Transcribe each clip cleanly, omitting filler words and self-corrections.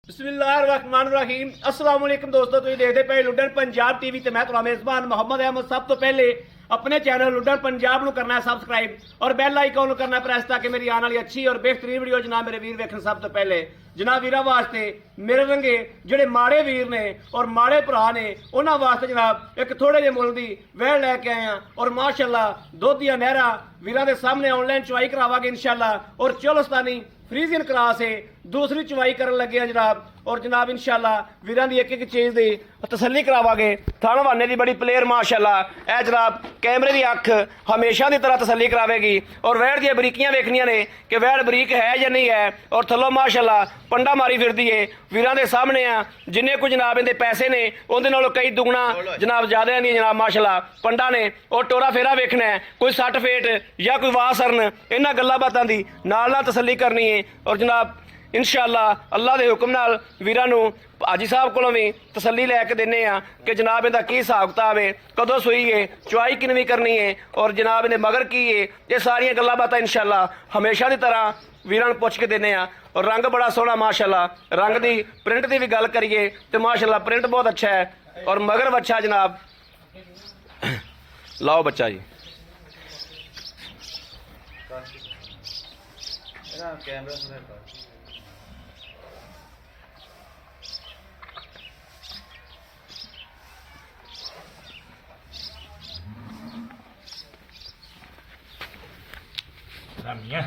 बिस्मिल्लाहिर्रहमानिर्रहीम अस्सलाम वालेकुम दोस्तों, तुम देखते पे लुडन पंजाब टीवी ते मैं तुम्हारा मेजबान मोहम्मद अहमद। सब तो पहले अपने चैनल लुडन पंजाब ਨੂੰ करना है सबसक्राइब और बैल आइकन ਨੂੰ करना प्रेस ताकि मेरी आने वाली अच्छी और बेहतरीन वीडियो जनाब मेरे वीर वेखन। सब तो पहले जनाब वीरा वास्ते मेरे रंगे ਜਿਹੜੇ ਮਾੜੇ ਵੀਰ ਨੇ और ਮਾੜੇ ਭਰਾ ਨੇ ਉਹਨਾਂ ਵਾਸਤੇ जनाब एक थोड़े ਜਿਹੇ ਮੁੱਲ ਦੀ ਵੈਲ ਲੈ ਕੇ ਆਏ ਆ और माशाअल्लाह ਦੁੱਧ ਦੀਆਂ ਨਹਿਰਾਂ ਵੀਰਾਂ ਦੇ ਸਾਹਮਣੇ ਆਨਲਾਈਨ ਚੁਆਈ ਕਰਾਵਾਂਗੇ इंशाअल्लाह। और चोलस्तानी फ्रीजियन क्रास है दूसरी चुवाई करन लगे हैं जनाब। और जनाब इंशाअल्लाह वीरां दी एक एक चीज़ की तसल्ली करावांगे। थान वाने की बड़ी प्लेयर माशाअल्लाह है जनाब, कैमरे की अख हमेशा की तरह तसल्ली करावेगी। और वैड़ दी बरीकियां वेखनियां ने कि वैड़ बरीक है या नहीं है। और थल्लों माशाअल्लाह पंडा मारी फिरदी है वीरां दे सामने आ। जिन्ने कुछ जनाब इहदे पैसे ने उहदे नालों कई दुगना जनाब ज़्यादा नहीं जनाब माशाअल्लाह पंडा ने। और टोरा फेरा वेखना है, कोई सट फेट या कोई वाह सरन, इन्हां गल्लां बातां दी नाल तसल्ली करनी है। और जनाब इंशाअल्लाह अल्लाह के हुक्म नाल वीरां नूं हाजी साहब कोलों भी तसल्ली लैके देने आ कि जनाब इहदा की हिसाब किताब है, कदों सूई है, चुआई किनवी करनी है और जनाब इहदे मगर की है। ये सारियां गल्लां बातां इंशाअल्लाह हमेशा की तरह वीरां नूं पुछ के देने आ। और रंग बड़ा सोहना माशाअल्लाह, रंग की प्रिंट की भी गल करिए तो माशाअल्लाह प्रिंट बहुत अच्छा है। और मगर बच्चा जनाब लाओ बच्चा जी Ramia.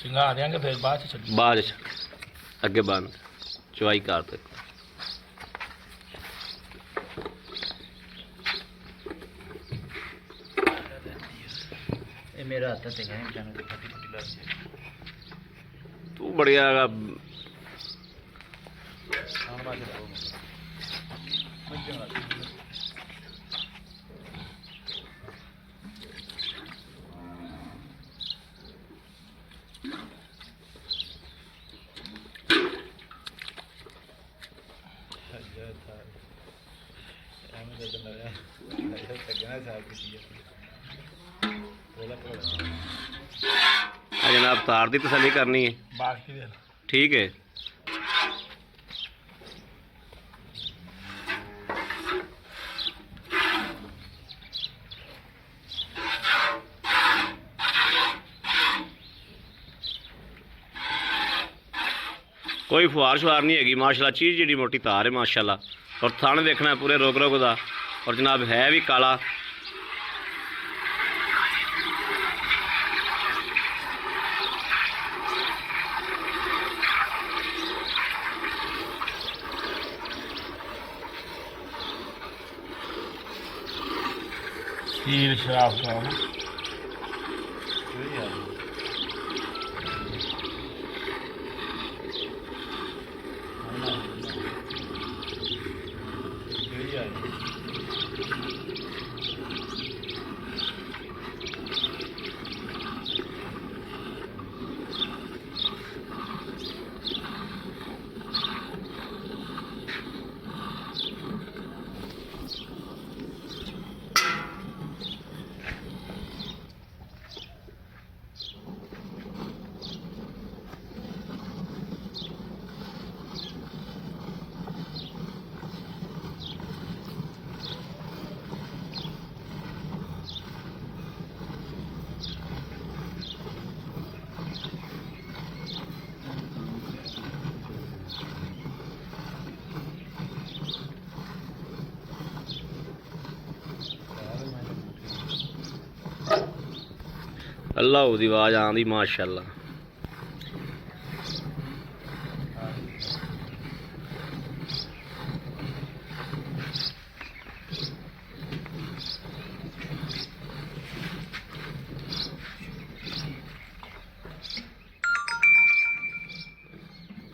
सिंगा देंगे फिर बाद अगे बंद चुआई कर तक मेरा हाथ से गए चैनल की फटी फटी लग जाए तू बढ़िया जनाब तार की तसल्ली करनी है, ठीक है। कोई फुहार शुहार नहीं हैगी माशाल्लाह, चीज़ जी मोटी तार है माशाल्लाह। और थन देखना है पूरे रोग रोग का। और जनाब है भी काला। तीर शराब का अल्लाह की आवाज़ आँदी माशाल्लाह।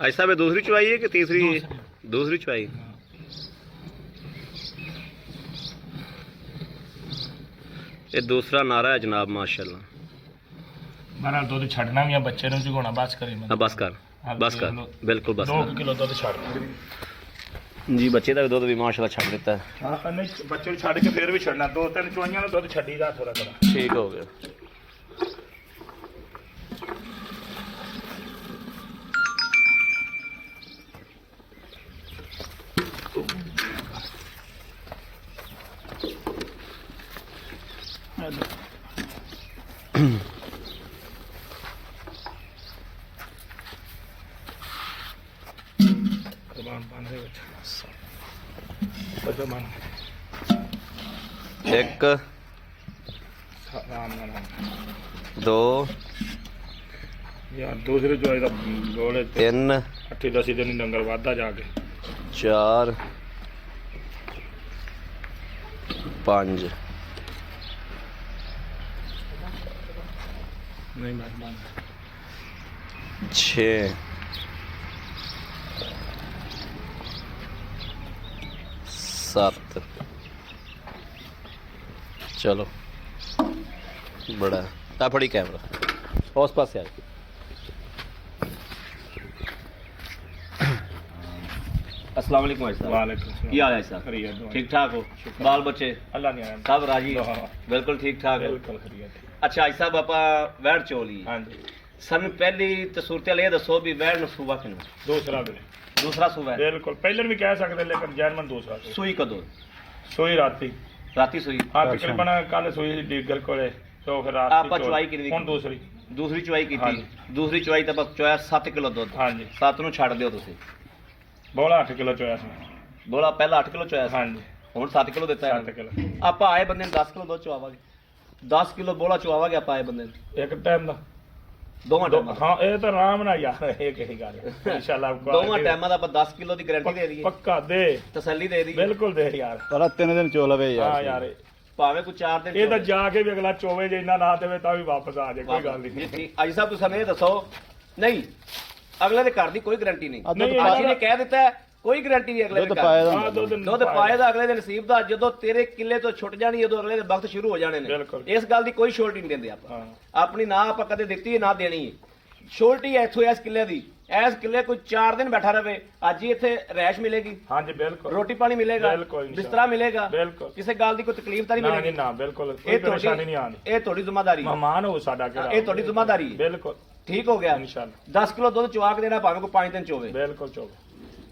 ऐसा में दूसरी चुवाई है कि तीसरी? दूसरी चुवाई। ਇਹ ਦੂਸਰਾ ਨਾਰਾ ਹੈ ਜਨਾਬ ਮਾਸ਼ਾਅੱਲਾ। ਮਾਰਾ ਦੁੱਧ ਛੱਡਣਾ ਵੀ ਆ ਬੱਚੇ ਨੂੰ ਝੁਕਾਉਣਾ ਬਸ ਕਰੀ ਮੈਂ ਬਸ ਕਰ ਬਿਲਕੁਲ ਬਸ 2 ਕਿਲੋ ਦੁੱਧ ਛੱਡ ਜੀ। ਬੱਚੇ ਦਾ ਵੀ ਦੁੱਧ ਵੀ ਮਾਸ਼ਾਅੱਲਾ ਛੱਡ ਦਿੱਤਾ ਹੈ। ਹਾਂ ਨਹੀਂ ਬੱਚੇ ਨੂੰ ਛੱਡ ਕੇ ਫੇਰ ਵੀ ਛੱਡਣਾ 2-3 ਚੁਆਈਆਂ ਦਾ ਦੁੱਧ ਛੱਡੀਦਾ ਥੋੜਾ ਥੋੜਾ। ਠੀਕ ਹੋ ਗਿਆ। ਇੱਕ 2 ਯਾਰ ਦੂਸਰੇ ਚੁਆਈ ਦਾ ਗੋਲੇ 3 8-10 ਦਿਨ ਡੰਗਰ ਵਾਧਾ ਜਾ ਕੇ 4 5 ਨਹੀਂ ਮੈਂ 6 7 चलो बड़ा ता फड़ी कैमरा उस पास यार। अस्सलाम वालेकुम भाई साहब। वालेकुम सलाम। की हाल है साहब? ठीक ठाक हो? बाल बच्चे अल्लाह ने सब राजी? बिल्कुल ठीक ठाक हो। बिल्कुल खरीद। अच्छा भाई साहब आप वैड़ चोली हां जी सन पहली तो सूरत ये दसो भी वैड़ नु सूबा किन दूसरा भी दूसरा सूबा है बिल्कुल पहले भी कह सकते लेकिन जैनमन दूसरा सूई कदों सोई राती राती सूई हाँ तकरीबन कल सोई डीगर कोले तो फिर रात आप चुवाई कितनी हुन दूसरी दूसरी चुवाई की दूसरी चुवाई तो बस चुवाया 7 किलो दूध हाँ जी 7 ਨੂੰ ਛੱਡ ਦਿਓ ਤੁਸੀਂ ਬੋਲਾ 8 ਕਿਲੋ ਚੋਇਆ ਸੀ ਬੋਲਾ ਪਹਿਲਾਂ 8 ਕਿਲੋ ਚੁਆਇਆ ਸੀ ਹਾਂ ਜੀ ਹੁਣ 7 ਕਿਲੋ ਦਿੱਤਾ ਹੈ 7 ਕਿਲੋ ਆਪਾਂ ਆਏ ਬੰਦੇ ਨੂੰ 10 ਕਿਲੋ ਦੁੱਧ ਚੁਆਵਾਂਗੇ 10 ਕਿਲੋ ਬੋਲਾ ਚੁਆਵਾਂਗੇ ਆਪਾਂ ਆਏ ਬੰਦੇ ਨੂੰ ਇੱਕ ਟਾਈਮ ਦਾ ਦੋਵਾਂ ਟਾਈਮਾਂ ਹਾਂ ਇਹ ਤਾਂ ਆਰਾਮ ਨਾਲ ਯਾਰ ਇਹ ਕਿਹੜੀ ਗੱਲ ਇਨਸ਼ਾਅੱਲਾ ਦੋਵਾਂ ਟਾਈਮਾਂ ਦਾ ਆਪਾਂ 10 ਕਿਲੋ ਦੀ ਗਾਰੰਟੀ ਦੇ ਦਈਏ ਪੱਕਾ ਦੇ ਤਸੱਲੀ ਦੇ ਦਈਏ ਬਿਲਕੁਲ ਦੇ ਯਾਰ ਪਰ 3 ਦਿਨ ਚੋ ਲਵੇ ਯਾਰ। ਹਾਂ ਯਾਰ ਭਾਵੇਂ ਕੋਈ 4 ਦਿਨ ਇਹ ਤਾਂ ਜਾ ਕੇ ਵੀ ਅਗਲਾ ਚੋਵੇ ਜੇ ਇੰਨਾ ਨਾ ਦੇਵੇ ਤਾਂ ਵੀ ਵਾਪਸ ਆ ਜਾਏ ਕੋਈ ਗੱਲ ਨਹੀਂ ਜੀ ਠੀਕ ਅੱਜ ਸਾਹਿਬ ਤੁਸੀਂ ਸਾਨੂੰ ਇਹ ਦੱਸੋ ਨਹੀਂ ਅਗਲੇ ਦੇ ਘਰ ਦੀ ਕੋਈ ਗਾਰੰਟੀ ਨਹੀਂ ਨਹੀਂ, ਅੱਜ ਇਹਨੇ ਕਹਿ ਦਿੱਤਾ ਹੈ, ਕੋਈ ਗਾਰੰਟੀ ਨਹੀਂ ਅਗਲੇ ਦੇ ਦੁੱਧ ਘਰ ਪਾਇਆ ਦੀ। ਦਾ ਹਾਂ ਦੁੱਧ ਪਾਏ ਦਾ ਅਗਲੇ ਦੇ ਨਸੀਬ ਦਾ ਜਦੋਂ ਤੇਰੇ ਕਿੱਲੇ ਤੋਂ ਛੁੱਟ ਜਾਣੀ ਉਦੋਂ ਅਗਲੇ ਦੇ ਵਕਤ ਸ਼ੁਰੂ ਹੋ ਜਾਣੇ ਨੇ ਬਿਲਕੁਲ। ਇਸ ਗੱਲ ਦੀ ਕੋਈ ਸ਼ੋਰਟੀ ਨਹੀਂ ਦਿੰਦੇ ਆਪਾਂ ਹਾਂ ਆਪਣੀ ਨਾ ਆਪਾਂ ਕਦੇ ਦਿੱਤੀ ਹੈ ਨਾ ਦੇਣੀ ਹੈ ਛੋਟੀ ਹੈ ਇੱਥੋਂ ਇਸ ਕਿੱਲੇ ਦੀ ਇਸ ਕਿੱਲੇ ਕੋਈ 4 ਦਿਨ ਬੈਠਾ ਰਵੇ ਅੱਜ ਹੀ ਇੱਥੇ ਰਹਿਸ਼ ਮਿਲੇਗੀ ਹਾਂ ਜੀ ਬਿਲਕੁਲ ਰੋਟੀ ਪਾਣੀ ਮਿਲੇਗਾ ਬਿਲਕੁਲ, ਇਨਸ਼ਾ ਬਿਸਤਰਾ ਮਿਲੇਗਾ ਬਿਲਕੁਲ। ਕਿਸੇ ਗੱਲ ਦੀ ਕੋਈ ਤਕਲੀਫ ਤਾਂ ਨਹੀਂ ਨਾ ਜੀ ਮਿਲੇਗੀ ਨਾ ਬਿਲਕੁਲ ਕੋਈ ਪਰੇਸ਼ਾਨੀ ਨਹੀਂ ਆਣੀ ਇਹ ਤੁਹਾਡੀ ਜ਼ਿੰਮੇਵਾਰੀ ਹੈ ਮਹਿਮਾਨ ਹੋ ਸਾਡਾ ਕਿਹੜਾ ਇਹ ਤੁਹਾਡੀ ਜ਼ਿੰਮੇਵਾਰੀ ਹੈ ਬਿਲਕੁਲ ਠੀਕ ਹੋ ਗਿਆ ਇਨਸ਼ਾਅੱਲਾ 10 ਕਿਲੋ ਦੁੱਧ ਚੁਆ ਕੇ ਦੇਣਾ ਭਾਵੇਂ ਕੋਈ 5 ਦਿਨ ਚੋਵੇ ਬਿਲਕੁਲ ਚੋਵੇ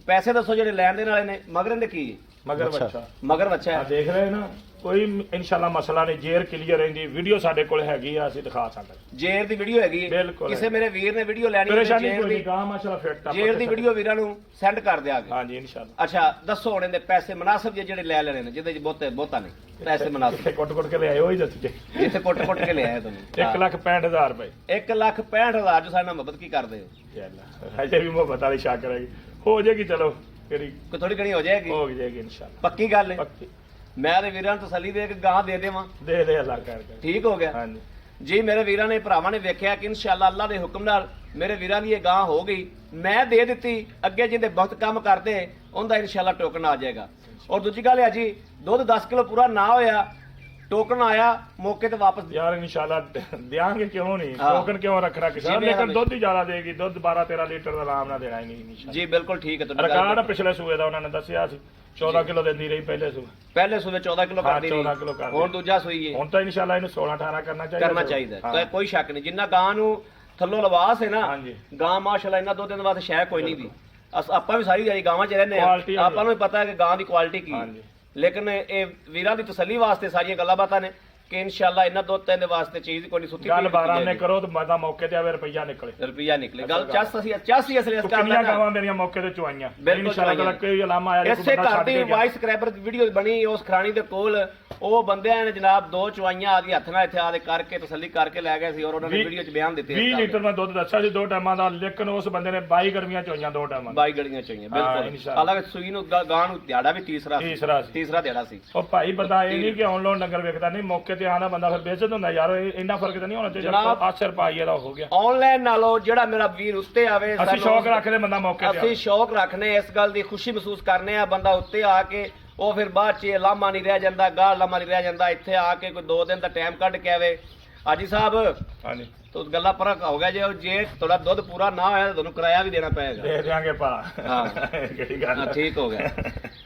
ਪੈਸੇ ਦੱਸੋ ਜਿਹੜੇ ਲੈਣ ਦੇਣ ਵਾਲੇ ਨੇ ਮਗਰ ਦੇ ਕੀ ਹੈ? ਮਗਰ ਬੱਚਾ ਮਗਰ ਬੱਚਾ ਆ ਹੈ ਦੇਖ ਰਹੇ ਨਾ ਕੋਈ ਇਨਸ਼ਾਅੱਲਾ ਮਸਲਾ ਨਹੀਂ ਜੇਰ ਕਲੀਅਰ ਰਹਿੰਦੀ ਵੀਡੀਓ ਸਾਡੇ ਕੋਲ ਹੈਗੀ ਆ ਅਸੀਂ ਦਿਖਾ ਸਕਦੇ ਜੇਰ ਦੀ ਵੀਡੀਓ ਹੈਗੀ ਹੈ ਬਿਲਕੁਲ ਕਿਸੇ ਮੇਰੇ ਵੀਰ ਨੇ ਵੀਡੀਓ ਲੈਣੀ ਹੈ ਪਰੇਸ਼ਾਨੀ ਜੇਰ ਕੋਈ ਦੀ ਨਹੀਂ ਗਾਂ ਮਾਸ਼ਾਅੱਲਾ ਫਿੱਟ ਜੇਰ ਦੀ ਵੀਡੀਓ ਵੀਰਾਂ ਨੂੰ ਸੈਂਡ ਕਰ ਦਿਆਂਗੇ ਹਾਂਜੀ ਇਨਸ਼ਾਅੱਲਾ ਅੱਛਾ ਦੱਸੋ ਹੁਣ ਇਹਦੇ ਪੈਸੇ ਮੁਨਾਸਬ ਜਿਹੜੇ ਲੈ ਲੈਣੇ ਨੇ ਜਿਹਦੇ ਚ ਬਹੁਤਾ ਨਹੀਂ ਪੈਸੇ ਮੁਨਾਸਬ ਕਿੱਥੇ ਕੁੱਟ ਕੇ ਲਿਆਏ ਉਹੀ ਦੱਸ ਜੇ ਜਿੱਥੇ ਕੁੱਟ ਕੇ ਲਿਆਇਆ ਤੁਹਾਨੂੰ 1,65,000 ਰੁਪਏ 1,65,000 ਜੋ ਸਾਡੇ ਨਾਲ ਮੁਹੱਬਤ ਕੀ ਕਰਦੇ ਹੋ ਚੱਲ ਹਜੇ ਵੀ ਮੁਹੱਬਤ ਵਾਲੀ ਸ਼ੱਕ ਰਹੇਗੀ ਹੋ ਜਾਏਗੀ ਚਲੋ ਕਿਹੜੀ ਕੋਈ ਥੋੜੀ ਘਣੀ ਹੋ ਜਾਏਗੀ ਹੋ ਜਾਏਗੀ ਇਨਸ਼ਾਅੱਲਾ ਪੱਕੀ ਗੱਲ ਹੈ ਪੱਕੀ ਮੈਂ ਤੇ ਵੀਰਾਂ ਨੂੰ ਤਸੱਲੀ ਦੇ ਕੇ ਗਾਂ ਦੇ ਦੇਵਾਂ ਦੇ ਦੇ ਅੱਲਾਹ ਕਰਕੇ ਠੀਕ ਹੋ ਗਿਆ ਹਾਂਜੀ ਜੀ ਮੇਰੇ ਵੀਰਾਂ ਨੇ ਭਰਾਵਾਂ ਨੇ ਵੇਖਿਆ ਕਿ ਇਨਸ਼ਾਅੱਲਾ ਅੱਲਾ ਦੇ ਹੁਕਮ ਨਾਲ ਮੇਰੇ ਵੀਰਾਂ ਦੀ ਇਹ ਗਾਂ ਹੋ ਗਈ ਮੈਂ ਦੇ ਦਿੱਤੀ ਅੱਗੇ ਜਿੰਦੇ ਬਹੁਤ ਕੰਮ ਕਰਦੇ ਉਹਦਾ ਇਨਸ਼ਾਅੱਲਾ ਟੋਕਨ ਆ ਜਾਏਗਾ ਔਰ ਦੂਜੀ ਗੱਲ ਹੈ ਜੀ ਦੁੱਧ 10 ਕਿਲੋ ਪੂਰਾ ਨਾ ਹੋਇਆ ਟੋਕਨ ਆਇਆ ਮੌਕੇ ਤੇ ਵਾਪਸ ਯਾਰ ਇਨਸ਼ਾਅੱਲਾ ਦਿਆਂਗੇ ਕਿਉਂ ਨਹੀਂ ਹਾਂ। ਟੋਕਨ ਕਿਉਂ ਰੱਖਣਾ ਕਿਸੇ ਜਿਵੇਂ ਲੇਕਿਨ ਹਮੇ- ਦੁੱਧ ਹੀ ਜ਼ਿਆਦਾ ਦੇਗੀ ਦੁੱਧ 12-13 ਲੀਟਰ ਦਾ ਆਰਾਮ ਨਾਲ ਦੇਣਾ ਹੀ ਨਹੀਂ ਇਨਸ਼ਾਅੱਲਾ ਜੀ ਬਿਲਕੁਲ ਠੀਕ ਹੈ ਤੁਹਾਡੀ ਰਿਕਾਰਡ ਗੱਲ ਪਿਛਲੇ ਸੂਏ ਦਾ ਉਹਨਾਂ ਨੇ ਦੱਸਿਆ ਸੀ 14 ਕਿਲੋ ਦਿੰਦੀ ਰਹੀ ਪਹਿਲੇ ਸੂਏ ਪਹਿਲੇ ਸੂਬੇ 14 ਕਿਲੋ ਹਾਂ, ਕਰਦੀ 14 ਰਹੀ ਕਿਲੋ ਕਰਦੀ ਹੁਣ ਦੂਜਾ ਸੂਈ ਹੈ ਹੁਣ ਤਾਂ ਇਨਸ਼ਾਅੱਲਾ ਇਹਨੂੰ 16-18 ਕਰਨਾ ਚਾਹੀਦਾ ਤਾਂ ਕੋਈ ਸ਼ੱਕ ਨਹੀਂ ਜਿੰਨਾ ਗਾਂ ਨੂੰ ਥੱਲੋਂ ਲਵਾਸ ਹੈ ਨਾ ਹਾਂਜੀ। ਗਾਂ ਮਾਸ਼ਾਅੱਲਾ ਇਹਨਾਂ ਦੋ ਦਿਨ ਬਾਅਦ ਸ਼ੈ ਕੋਈ ਨਹੀਂ ਦੀ ਆਪਾਂ ਵੀ ਸਾਰੀ ਦਿਹਾੜੀ ਗਾਵਾਂ 'ਚ ਰਹਿੰਦੇ ਕੁਆਲਿਟੀ ਆ ਹੈ ਆਪਾਂ ਨੂੰ ਵੀ ਪਤਾ ਹੈ ਕਿ ਗਾਂ ਦੀ ਕੁਆਲਿਟੀ ਕੀ ਹੈ ਹਾਂਜੀ। ਲੇਕਿਨ ਇਹ ਵੀਰਾਂ ਦੀ ਤਸੱਲੀ ਵਾਸਤੇ ਸਾਰੀਆਂ ਗੱਲਾਂ ਬਾਤਾਂ ਨੇ ਕਿ ਇਨਸ਼ਾਅੱਲਾ ਇਹਨਾਂ ਦੋ ਤਿੰਨ ਦੇ ਵਾਸਤੇ ਚੀਜ਼ ਕੋਈ ਨਹੀਂ ਸੁੱਤੀ ਗੱਲ 12 ਨੇ ਕਰੋ ਤੇ ਮਦਾ ਮੌਕੇ ਤੇ ਆਵੇ ਰੁਪਈਆ ਨਿਕਲੇ ਰੁਪਈਆ ਨਿਕਲੇ ਗੱਲ 84 ਅਸਲੇ ਇਸ ਤੂੰ ਕਰ ਕਿੰਨੀਆਂ ਲੈਣਾ ਗਾਵਾਂ ਮੇਰੀਆਂ ਮੌਕੇ ਤੇ ਚੁਆਈਆਂ ਬਿਲਕੁਲ ਇਨਸ਼ਾਅੱਲਾ ਚੁਆਈਆਂ। ਕੋਈ ਇਲਾਮਾ ਆਇਆ ਇਸੇ ਘਰ ਦੀ ਵਾਇਸ ਸਕ੍ਰੈਬਰ ਵੀਡੀਓ ਬਣੀ ਉਸ ਖਰਾਣੀ ਦੇ ਕੋਲ ਉਹ ਬੰਦਿਆਂ ਨੇ ਜਨਾਬ ਦੋ ਚੁਆਈਆਂ ਆ ਹੱਥ ਨਾਲ ਇੱਥੇ ਆ ਦੇ ਕਰਕੇ ਤਸੱਲੀ ਕਰਕੇ ਲੈ ਗਏ ਸੀ ਔਰ ਉਹਨਾਂ ਨੇ ਵੀਡੀਓ 'ਚ ਬਿਆਨ ਦਿੱਤੇ 20 ਲੀਟਰ ਦਾ ਦੁੱਧ ਦੱਸਿਆ ਸੀ 2 ਟਾਈਮਾਂ ਦਾ ਲੇਕਿਨ ਉਸ ਬੰਦੇ ਨੇ 22 ਗਰਮੀਆਂ ਚੋਈਆਂ 2 ਟਾਈਮਾਂ ਬਾਈ ਗੜੀਆਂ ਚਾਹੀਆਂ ਹਾਂ, ਬਿਲਕੁਲ ਇਨਸ਼ਾਅੱਲਾ। ਹਾਲਾਂਕਿ ਸੂਈ ਨੂੰ ਗਾਂ ਨੂੰ ਦਿਹਾੜਾ ਵੀ ਤੀਸਰਾ ਸੀ ਤੀਸਰਾ ਦਿਹਾੜਾ ਸੀ ਉਹ ਭਾਈ ਬੰਦਾ ਇਹ ਨਹੀਂ ਕਿ ਆਨਲਾਈਨ ਡੰਗਰ ਵੇਖਦਾ ਨਹੀਂ ਮੌਕੇ ਤੇ ਆਣਾ ਬੰਦਾ ਫਿਰ ਬੇਇੱਜ਼ਤ ਹੁੰਦਾ ਯਾਰ ਇੰਨਾ ਫਰਕ ਤਾਂ ਨਹੀਂ ਹੋਣਾ ਚਾਹੀਦਾ ਜਨਾਬ, ਆਸਰ ਪਾਈਏ ਦਾ ਹੋ ਗਿਆ ਆਨਲਾਈਨ ਨਾਲੋਂ ਜਿਹੜਾ ਮੇਰਾ ਵੀਰ ਉੱਤੇ ਆਵੇ ਅਸੀਂ ਸਾਨੂੰ- ਸ਼ੌਕ ਰੱਖਦੇ ਬੰਦਾ ਮੌਕੇ ਤੇ ਅਸੀਂ ਸ਼ੌਕ ਰੱਖਨੇ ਇਸ ਗੱਲ ਦੀ ਖੁਸ਼ੀ ਮਹਿਸੂਸ ਕਰਨੇ ਆ ਬੰਦਾ ਉੱਤੇ ਆ ਕੇ ਉਹ ਫਿਰ ਬਾਅਦ 'ਚ ਲਾਮਾ ਨਹੀਂ ਰਹਿ ਜਾਂਦਾ, ਗਾਲ ਲਾਮਾ ਨਹੀਂ ਰਹਿ ਜਾਂਦਾ। ਇੱਥੇ ਆ ਕੇ ਕੋਈ 2 ਦਿਨ ਦਾ ਟਾਈਮ ਕੱਢ ਕੇ ਆਵੇ। ਹਾਜੀ ਸਾਹਿਬ ਹਾਂਜੀ ਤੋ ਗੱਲਾਂ ਫਰਕ ਹੋ ਗਿਆ, ਜੇ ਤੁਹਾਡਾ ਦੁੱਧ ਪੂਰਾ ਨਾ ਹੋਇਆ ਤਾਂ ਤੁਹਾਨੂੰ ਕਿਰਾਇਆ ਵੀ ਦੇਣਾ ਪਏਗਾ। ਦੇ ਦਿਆਂਗੇ ਭਾ। ਹਾਂ ਕਿਹੜੀ ਗੱਲ ਹੈ। ਠੀਕ ਹੋ ਗਿਆ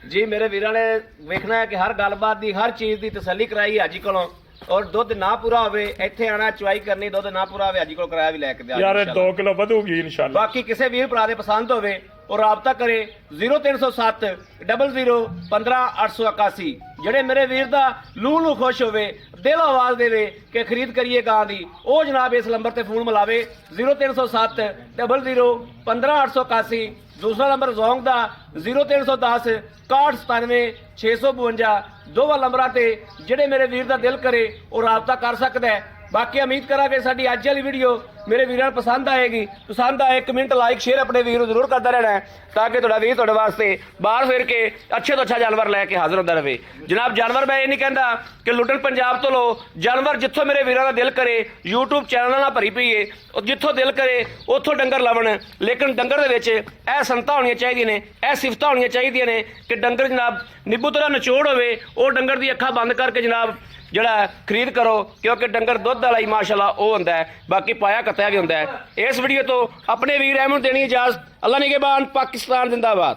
ਜੀ। ਮੇਰੇ ਵੀਰਾਂ ਨੇ ਵੇਖਣਾ ਹੈ ਕਿ ਹਰ ਗੱਲਬਾਤ ਦੀ, ਹਰ ਚੀਜ਼ ਦੀ ਤਸੱਲੀ ਕਰਾਈ ਹਾਜੀ ਕੋਲੋਂ। ਔਰ ਦੁੱਧ ਨਾ ਪੂਰਾ ਹੋਵੇ, ਇੱਥੇ ਆਣਾ ਚੁਆਈ ਕਰਨੀ, ਦੁੱਧ ਨਾ ਪੂਰਾ ਹੋਵੇ, ਹਾਜੀ ਕੋਲ ਕਿਰਾਇਆ ਵੀ ਲੈ ਕੇ ਦਿਆਂਗੇ ਯਾਰ ਇੰਸ਼ਾਅੱਲਾ। 2 ਕਿਲੋ ਵਧੂਗੀ ਇਨਸ਼ਾਅੱਲਾ। ਬਾਕੀ ਕਿਸੇ ਵੀਰ ਭਰਾ ਦੇ ਪਸੰਦ ਹੋਵੇ ਉਹ ਰਾਬਤਾ ਕਰੇ 0307 00 15 881। ਜਿਹੜੇ ਮੇਰੇ ਵੀਰ ਦਾ ਲੂ ਖੁਸ਼ ਹੋਵੇ, ਦਿਲ ਆਵਾਜ਼ ਦੇਵੇ ਕਿ ਖਰੀਦ ਕਰੀਏ ਗਾਂ ਦੀ, ਉਹ ਜਨਾਬ ਇਸ ਨੰਬਰ ਤੇ ਫੋਨ ਮਿਲਾਵੇ 0307 00 15 881। ਦੂਸਰਾ ਨੰਬਰ ਜ਼ੋਂਗ ਦਾ 0310 6197 652। ਦੋਵਾਂ ਨੰਬਰਾਂ ਤੇ ਜਿਹੜੇ ਮੇਰੇ ਵੀਰ ਦਾ ਦਿਲ ਕਰੇ ਉਹ ਰਾਬਤਾ ਕਰ ਸਕਦਾ ਹੈ। ਬਾਕੀ ਉਮੀਦ ਕਰਾਂਗੇ ਸਾਡੀ ਅੱਜ ਵਾਲੀ ਵੀਡੀਓ ਮੇਰੇ ਵੀਰਾਂ ਨੂੰ ਪਸੰਦ ਆਏਗੀ। ਪਸੰਦ ਆਏ ਕਮੈਂਟ ਲਾਈਕ ਸ਼ੇਅਰ ਆਪਣੇ ਵੀਰ ਨੂੰ ਜ਼ਰੂਰ ਕਰਦਾ ਰਹਿਣਾ ਹੈ, ਤਾਂ ਕਿ ਤੁਹਾਡਾ ਵੀਰ ਤੁਹਾਡੇ ਵਾਸਤੇ ਬਾਹਰ ਫਿਰ ਕੇ ਅੱਛੇ ਤੋਂ ਅੱਛਾ ਜਾਨਵਰ ਲੈ ਕੇ ਹਾਜ਼ਰ ਹੁੰਦਾ ਰਹੇ। ਜਨਾਬ ਜਾਨਵਰ ਮੈਂ ਇਹ ਨਹੀਂ ਕਹਿੰਦਾ ਕਿ ਲੁੱਟਣ ਪੰਜਾਬ ਤੋਂ ਲਓ, ਜਾਨਵਰ ਜਿੱਥੋਂ ਮੇਰੇ ਵੀਰਾਂ ਦਾ ਦਿਲ ਕਰੇ। YouTube ਚੈਨਲ ਨਾਲ ਭਰੀ ਪਈ ਏ, ਉਹ ਜਿੱਥੋਂ ਦਿਲ ਕਰੇ ਉੱਥੋਂ ਡੰਗਰ ਲਵਣ। ਲੇਕਿਨ ਡੰਗਰ ਦੇ ਵਿੱਚ ਇਹ ਸੰਤਾਂ ਹੋਣੀਆਂ ਚਾਹੀਦੀਆਂ ਨੇ, ਇਹ ਸਿਫਤਾਂ ਹੋਣੀਆਂ ਚਾਹੀਦੀਆਂ ਨੇ ਕਿ ਡੰਗਰ ਜਨਾਬ ਨਿੱਬੂ ਤਰ੍ਹਾਂ ਨਿਚੋੜ ਹੋਵੇ। ਉਹ ਡੰਗਰ ਦੀ ਅੱਖਾਂ ਬੰਦ ਕਰਕੇ ਜਨਾਬ ਜਿਹੜਾ ਖਰੀਦ ਕਰੋ, ਕਿਉਂਕਿ ਡੰਗਰ ਦੁੱਧ ਵਾਲਾ ਹੀ ਮਾਸ਼ਾਅੱਲਾ ਉਹ ਹੁੰਦਾ ਹੈ, ਬਾਕੀ ਪਾਇਆ ਕੱਤਿਆ ਵੀ ਹੁੰਦਾ ਹੈ। ਇਸ ਵੀਡੀਓ ਤੋਂ ਆਪਣੇ ਵੀਰ ਅਹਿਮਦ ਦੇਣੀ ਇਜਾਜ਼ਤ। ਅੱਲਾ ਨਿਗਹਿਬਾਨ, ਪਾਕਿਸਤਾਨ ਜ਼ਿੰਦਾਬਾਦ।